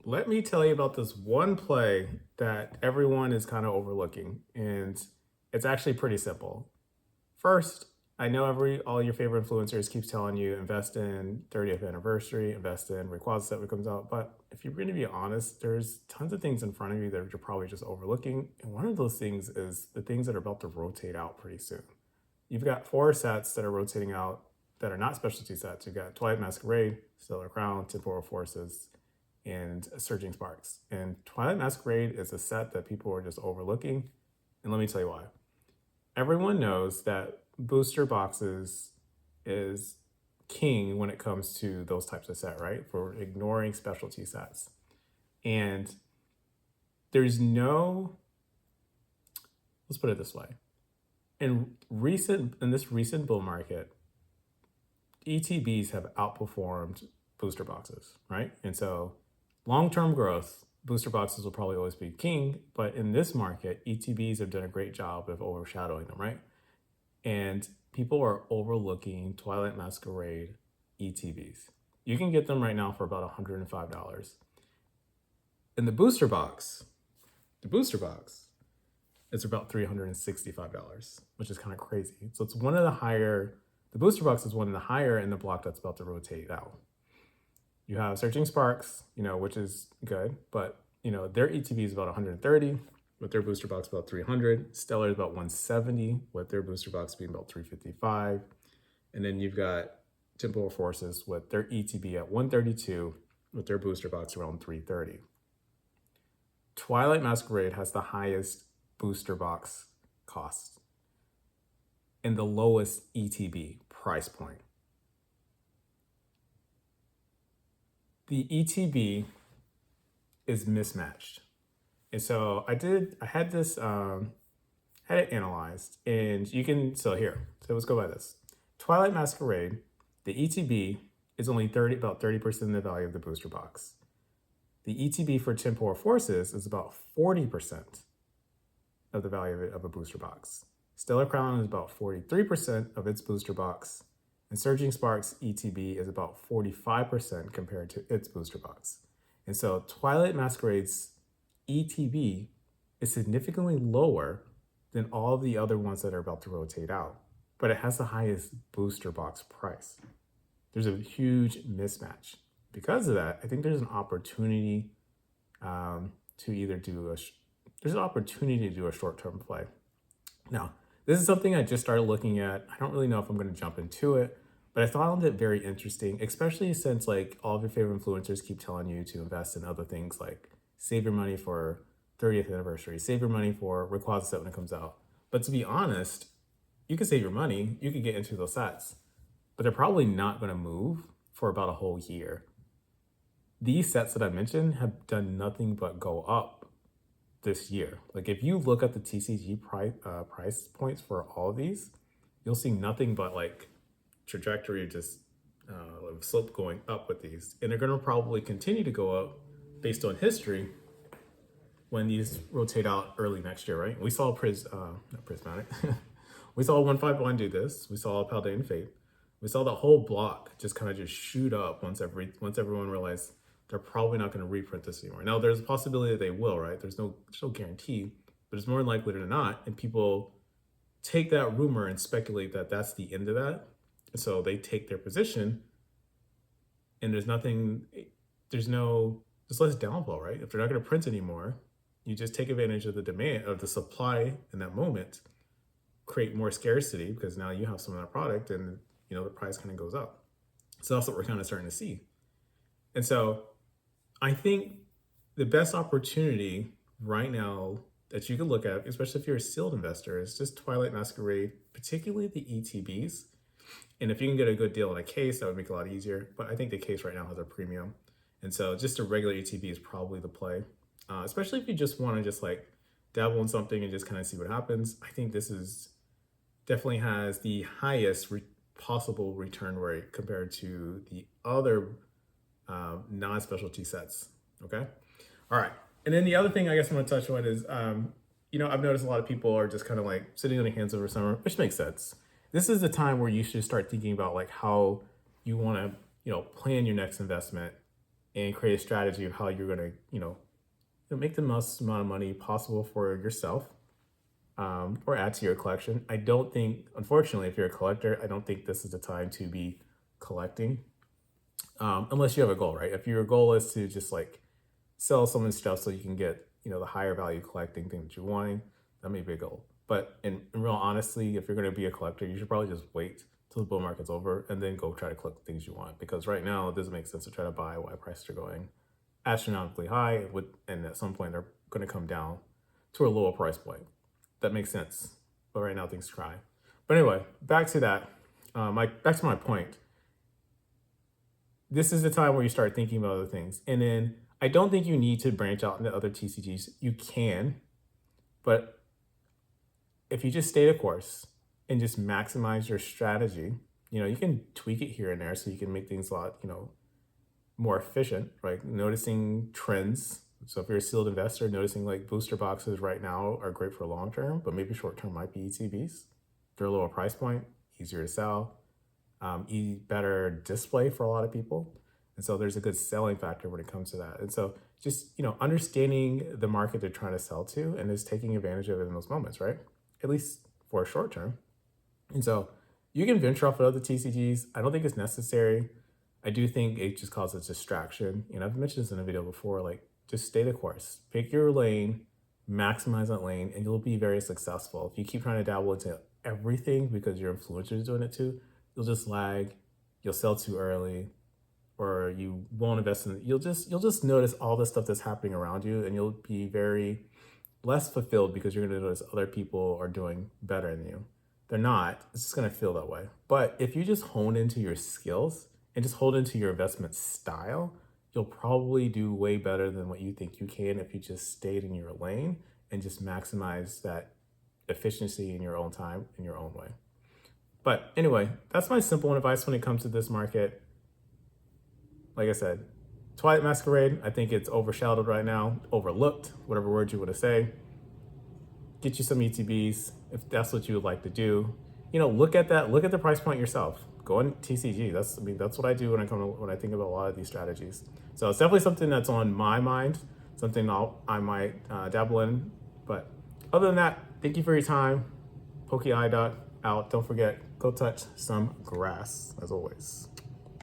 Let me tell you about this one play that everyone is kind of overlooking, and it's actually pretty simple. First, I know all your favorite influencers keeps telling you invest in 30th anniversary, invest in Rayquaza set when it comes out, but if you're going to be honest, there's tons of things in front of you that you're probably just overlooking, and one of those things is the things that are about to rotate out pretty soon. You've got four sets that are rotating out that are not specialty sets. You've got Twilight Masquerade, Stellar Crown, Temporal Forces, and Surging Sparks. And Twilight Masquerade is a set that people are just overlooking. And let me tell you why. Everyone knows that booster boxes is king when it comes to those types of set, right? For ignoring specialty sets. And there's no, let's put it this way. In this recent bull market, ETBs have outperformed booster boxes, right? And so long-term growth, booster boxes will probably always be king, but in this market, ETBs have done a great job of overshadowing them, right? And people are overlooking Twilight Masquerade ETBs. You can get them right now for about $105. In the booster box, it's about $365, which is kind of crazy. So it's one of the higher, the booster box is one of the higher in the block that's about to rotate out. You have Searching Sparks, which is good, but their ETB is about 130, with their booster box about 300. Stellar is about 170, with their booster box being about 355. And then you've got Temporal Forces with their ETB at 132, with their booster box around 330. Twilight Masquerade has the highest booster box cost and the lowest ETB price point. The ETB is mismatched. And so I had it analyzed, and so let's go by this. Twilight Masquerade, the ETB is only about 30% of the value of the booster box. The ETB for Temporal Forces is about 40% of the value of a booster box. Stellar Crown is about 43% of its booster box. And Surging Sparks ETB is about 45% compared to its booster box. And so Twilight Masquerade's ETB is significantly lower than all of the other ones that are about to rotate out, but it has the highest booster box price. There's a huge mismatch. Because of that, I think there's an opportunity to do a short-term play. Now, this is something I just started looking at. I don't really know if I'm going to jump into it, but I found it very interesting, especially since all of your favorite influencers keep telling you to invest in other things like save your money for 30th anniversary, save your money for Rayquaza set when it comes out. But to be honest, you can save your money, you can get into those sets, but they're probably not going to move for about a whole year. These sets that I mentioned have done nothing but go up this year. If you look at the TCG price points for all of these, you'll see nothing but trajectory, just slope going up with these. And they're going to probably continue to go up based on history when these rotate out early next year, right? We saw not Prismatic. We saw 151 do this. We saw Paldean Fate. We saw the whole block just shoot up once everyone realized they're probably not going to reprint this anymore. Now, there's a possibility that they will, right? There's no guarantee, but it's more likely than not. And people take that rumor and speculate that that's the end of that. And so they take their position, and there's less downfall, right? If they're not going to print anymore, you just take advantage of the demand of the supply in that moment, create more scarcity because now you have some of that product, and the price kind of goes up. So that's what we're kind of starting to see. And so I think the best opportunity right now that you can look at, especially if you're a sealed investor, is just Twilight Masquerade, particularly the ETBs. And if you can get a good deal on a case, that would make it a lot easier. But I think the case right now has a premium. And so just a regular ETB is probably the play, especially if you just want to dabble in something and just kind of see what happens. I think this definitely has the highest possible return rate compared to the other non-specialty sets. Okay. All right. And then the other thing I guess I'm going to touch on is, I've noticed a lot of people are just kind of sitting on their hands over summer, which makes sense. This is the time where you should start thinking about how you want to, plan your next investment and create a strategy of how you're going to, make the most amount of money possible for yourself, or add to your collection. I don't think, unfortunately, if you're a collector, I don't think this is the time to be collecting, unless you have a goal, right? If your goal is to just like sell someone's stuff so you can get, the higher value collecting thing that you're wanting, that may be a goal. But in real honestly, if you're going to be a collector, you should probably just wait till the bull market's over and then go try to collect the things you want. Because right now, it doesn't make sense to try to buy while prices are going astronomically high, and at some point they're going to come down to a lower price point. That makes sense. But right now things cry. But anyway, back to that. Back to my point. This is the time where you start thinking about other things. And then I don't think you need to branch out into other TCGs. You can, but if you just stay the course and just maximize your strategy, you can tweak it here and there so you can make things a lot, more efficient, right? Noticing trends. So if you're a sealed investor, noticing like booster boxes right now are great for long term, but maybe short term might be ETBs. They're a lower price point, easier to sell, better display for a lot of people. And so there's a good selling factor when it comes to that. And so just, understanding the market they're trying to sell to and just taking advantage of it in those moments, right? At least for a short term. And so you can venture off of other TCGs. I don't think it's necessary. I do think it just causes distraction. I've mentioned this in a video before, like just stay the course, pick your lane, maximize that lane, and you'll be very successful. If you keep trying to dabble into everything because your influencer is doing it too, you'll just lag, you'll sell too early, or you won't invest in it. You'll just notice all the stuff that's happening around you, and you'll be very less fulfilled because you're going to notice other people are doing better than you. They're not. It's just going to feel that way. But if you just hone into your skills and just hold into your investment style, you'll probably do way better than what you think you can if you just stayed in your lane and just maximize that efficiency in your own time, in your own way. But anyway, that's my simple advice when it comes to this market. Like I said, Twilight Masquerade, I think it's overshadowed right now, overlooked, whatever word you want to say. Get you some ETBs if that's what you would like to do. Look at that, look at the price point yourself. Go on TCG. That's what I do when I think about a lot of these strategies. So it's definitely something that's on my mind, something I might dabble in. But other than that, thank you for your time. Pokey out. Don't forget, go touch some grass as always.